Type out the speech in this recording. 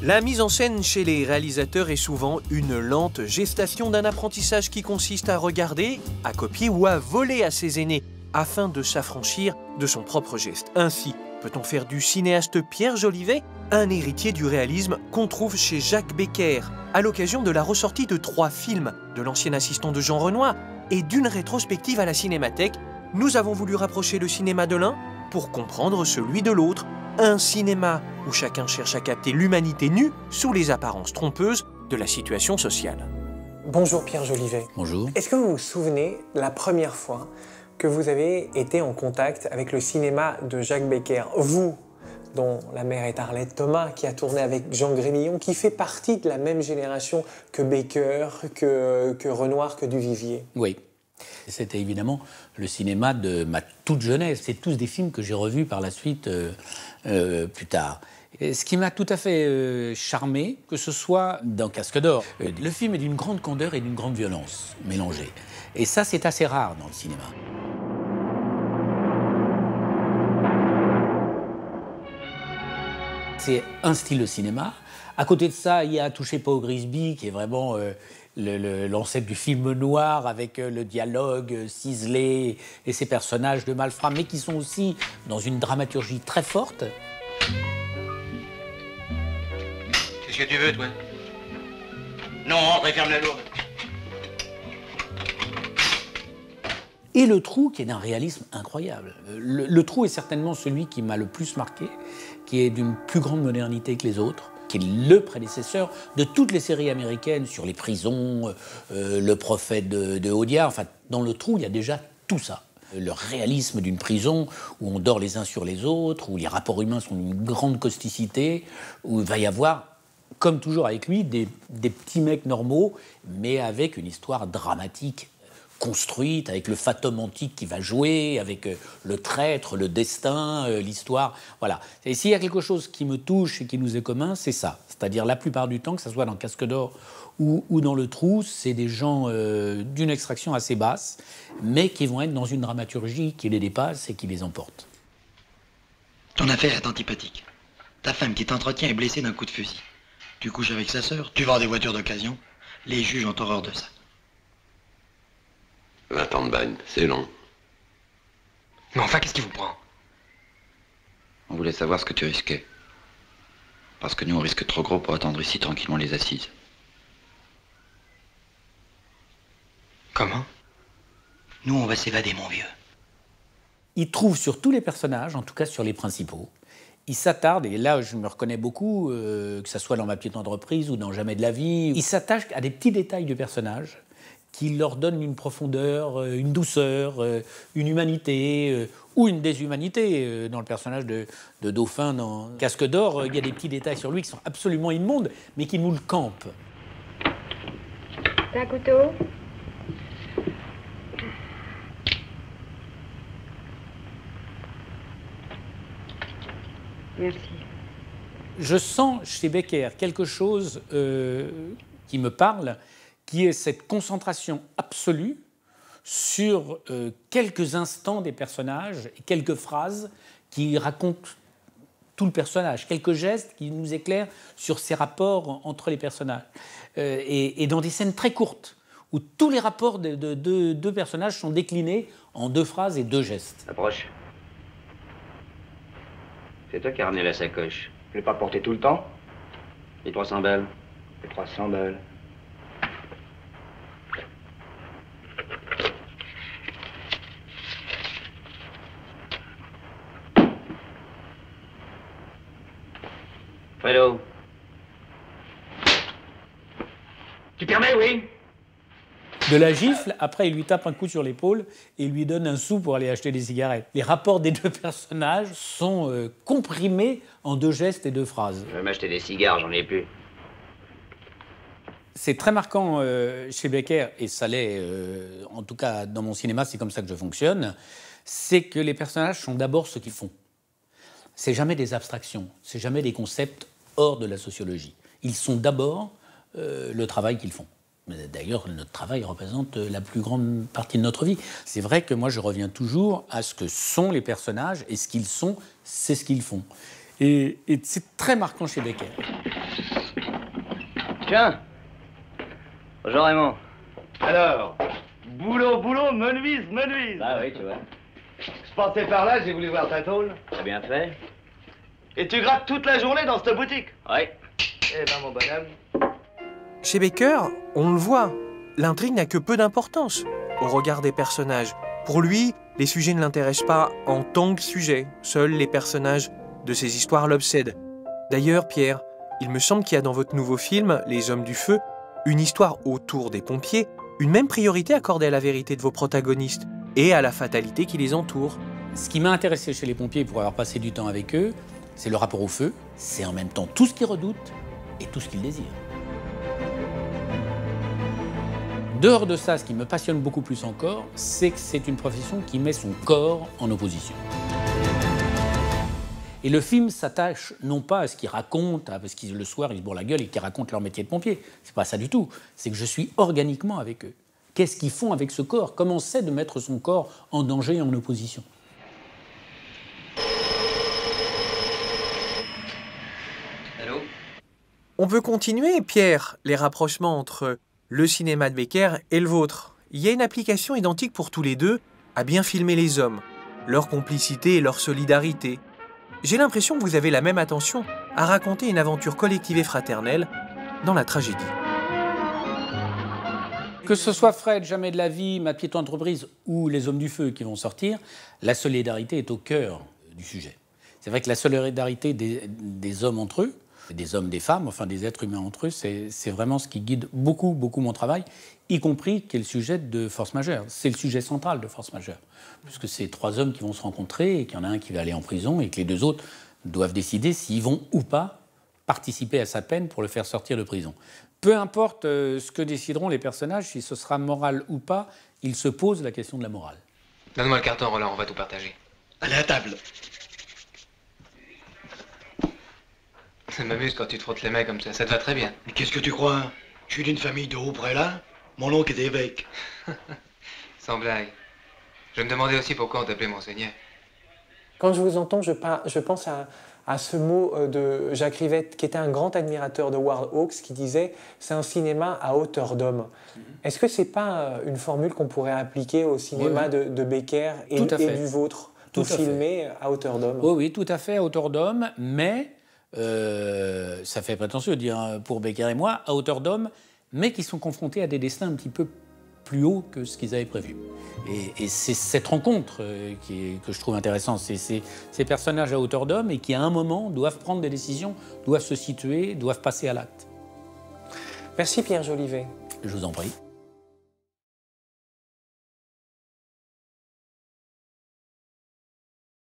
La mise en scène chez les réalisateurs est souvent une lente gestation d'un apprentissage qui consiste à regarder, à copier ou à voler à ses aînés afin de s'affranchir de son propre geste. Ainsi, peut-on faire du cinéaste Pierre Jolivet un héritier du réalisme qu'on trouve chez Jacques Becker, à l'occasion de la ressortie de 3 films de l'ancien assistant de Jean Renoir et d'une rétrospective à la Cinémathèque. Nous avons voulu rapprocher le cinéma de l'un pour comprendre celui de l'autre. Un cinéma où chacun cherche à capter l'humanité nue sous les apparences trompeuses de la situation sociale. Bonjour Pierre Jolivet. Bonjour. Est-ce que vous vous souvenez de la première fois que vous avez été en contact avec le cinéma de Jacques Becker? Vous, dont la mère est Arlette Thomas, qui a tourné avec Jean Grémillon, qui fait partie de la même génération que Becker, que Renoir, que Duvivier. Oui. C'était évidemment le cinéma de ma toute jeunesse. C'est tous des films que j'ai revus par la suite plus tard. Et ce qui m'a tout à fait charmé, que ce soit dans Casque d'Or. Le film est d'une grande candeur et d'une grande violence mélangée. Et ça, c'est assez rare dans le cinéma. C'est un style de cinéma. À côté de ça, il y a Touchez pas au Grisby, qui est vraiment l'ancêtre du film noir, avec le dialogue ciselé et ces personnages de malfrats, mais qui sont aussi dans une dramaturgie très forte. Qu'est-ce que tu veux, toi? Non, rentre et ferme la lourde. Et Le Trou, qui est d'un réalisme incroyable. Le Trou est certainement celui qui m'a le plus marqué, qui est d'une plus grande modernité que les autres, qui est le prédécesseur de toutes les séries américaines sur les prisons, Le Prophète de Audiard. Enfin, dans Le Trou, il y a déjà tout ça. Le réalisme d'une prison où on dort les uns sur les autres, où les rapports humains sont d'une grande causticité, où il va y avoir, comme toujours avec lui, des petits mecs normaux, mais avec une histoire dramatique construite, avec le fatum antique qui va jouer, avec le traître, le destin, l'histoire. Voilà. Et s'il y a quelque chose qui me touche et qui nous est commun, c'est ça. C'est-à-dire la plupart du temps, que ce soit dans Casque d'Or ou dans Le Trou, c'est des gens d'une extraction assez basse, mais qui vont être dans une dramaturgie qui les dépasse et qui les emporte. Ton affaire est antipathique. Ta femme qui t'entretient est blessée d'un coup de fusil. Tu couches avec sa sœur, tu vends des voitures d'occasion. Les juges ont horreur de ça. 20 ans de bagne, c'est long. Mais enfin, qu'est-ce qui vous prend? On voulait savoir ce que tu risquais. Parce que nous, on risque trop gros pour attendre ici tranquillement les assises. Comment? Nous, on va s'évader, mon vieux. Il trouve sur tous les personnages, en tout cas sur les principaux, il s'attarde, et là je me reconnais beaucoup, que ce soit dans Ma Piétante Reprise ou dans Jamais de la vie, il s'attache à des petits détails du personnage qui leur donnent une profondeur, une douceur, une humanité ou une déshumanité. Dans le personnage de Dauphin, dans Casque d'Or, il y a des petits détails sur lui qui sont absolument immondes, mais qui nous le campent. T'as un couteau? Merci. Je sens chez Becker quelque chose qui me parle, qui est cette concentration absolue sur quelques instants des personnages et quelques phrases qui racontent tout le personnage, quelques gestes qui nous éclairent sur ces rapports entre les personnages. Et dans des scènes très courtes, où tous les rapports de deux personnages sont déclinés en 2 phrases et 2 gestes. Approche. C'est toi qui as ramené la sacoche. Je l'ai pas porté tout le temps. Les 300 balles. Les 300 balles. Fredo. Tu permets, oui? De la gifle, après il lui tape un coup sur l'épaule et il lui donne un sou pour aller acheter des cigarettes. Les rapports des 2 personnages sont comprimés en 2 gestes et 2 phrases. Je vais m'acheter des cigares, j'en ai plus. C'est très marquant chez Becker, et ça l'est, en tout cas dans mon cinéma, c'est comme ça que je fonctionne, c'est que les personnages sont d'abord ce qu'ils font. C'est jamais des abstractions, c'est jamais des concepts hors de la sociologie. Ils sont d'abord le travail qu'ils font. D'ailleurs, notre travail représente la plus grande partie de notre vie. C'est vrai que moi, je reviens toujours à ce que sont les personnages, et ce qu'ils sont, c'est ce qu'ils font. Et c'est très marquant chez Becker. Tiens. Bonjour Raymond. Alors, boulot, menuise. Ah oui, tu vois. Je passais par là, j'ai voulu voir ta tôle. T'as bien fait. Et tu grattes toute la journée dans cette boutique. Oui. Eh ben, mon bonhomme. Chez Baker, on le voit, l'intrigue n'a que peu d'importance au regard des personnages. Pour lui, les sujets ne l'intéressent pas en tant que sujet. Seuls les personnages de ces histoires l'obsèdent. D'ailleurs, Pierre, il me semble qu'il y a dans votre nouveau film, Les Hommes du Feu, une histoire autour des pompiers, une même priorité accordée à la vérité de vos protagonistes et à la fatalité qui les entoure. Ce qui m'a intéressé chez les pompiers pour avoir passé du temps avec eux, c'est le rapport au feu. C'est en même temps tout ce qu'ils redoutent et tout ce qu'ils désirent. Dehors de ça, ce qui me passionne beaucoup plus encore, c'est que c'est une profession qui met son corps en opposition. Et le film s'attache non pas à ce qu'ils racontent, parce que le soir ils se bourrent la gueule et qu'ils racontent leur métier de pompier. C'est pas ça du tout. C'est que je suis organiquement avec eux. Qu'est-ce qu'ils font avec ce corps? Comment c'est de mettre son corps en danger et en opposition? Allô? On peut continuer, Pierre, les rapprochements entre le cinéma de Baker et le vôtre. Il y a une application identique pour tous les deux à bien filmer les hommes, leur complicité et leur solidarité. J'ai l'impression que vous avez la même attention à raconter une aventure collective et fraternelle dans la tragédie. Que ce soit Fred, Jamais de la vie, Ma petite entreprise ou Les Hommes du Feu qui vont sortir, la solidarité est au cœur du sujet. C'est vrai que la solidarité des hommes entre eux, des hommes, des femmes, enfin des êtres humains entre eux, c'est vraiment ce qui guide beaucoup mon travail, y compris qui est le sujet de Force majeure. C'est le sujet central de Force majeure, puisque c'est 3 hommes qui vont se rencontrer et qu'il y en a un qui va aller en prison et que les 2 autres doivent décider s'ils vont ou pas participer à sa peine pour le faire sortir de prison. Peu importe ce que décideront les personnages, si ce sera moral ou pas, ils se posent la question de la morale. Donne-moi le carton, Roland, on va tout partager. Allez à table. Ça m'amuse quand tu te frottes les mains comme ça te va très bien. Mais qu'est-ce que tu crois? Je suis d'une famille de haut prélat. Mon oncle est évêque. Sans blague. Je me demandais aussi pourquoi on t'appelait Monseigneur. Quand je vous entends, je pense à ce mot de Jacques Rivette, qui était un grand admirateur de Howard Hawks, qui disait « c'est un cinéma à hauteur d'homme ». Est-ce que ce n'est pas une formule qu'on pourrait appliquer au cinéma de Baker et du vôtre? Tout filmé à hauteur d'homme. Oui, tout à fait, à hauteur d'homme, mais, ça fait prétentieux de dire pour Baker et moi, à hauteur d'homme, mais qui sont confrontés à des destins un petit peu plus hauts que ce qu'ils avaient prévu. Et c'est cette rencontre que je trouve intéressante. C'est ces personnages à hauteur d'homme et qui, à un moment, doivent prendre des décisions, doivent se situer, doivent passer à l'acte. Merci Pierre Jolivet. Je vous en prie.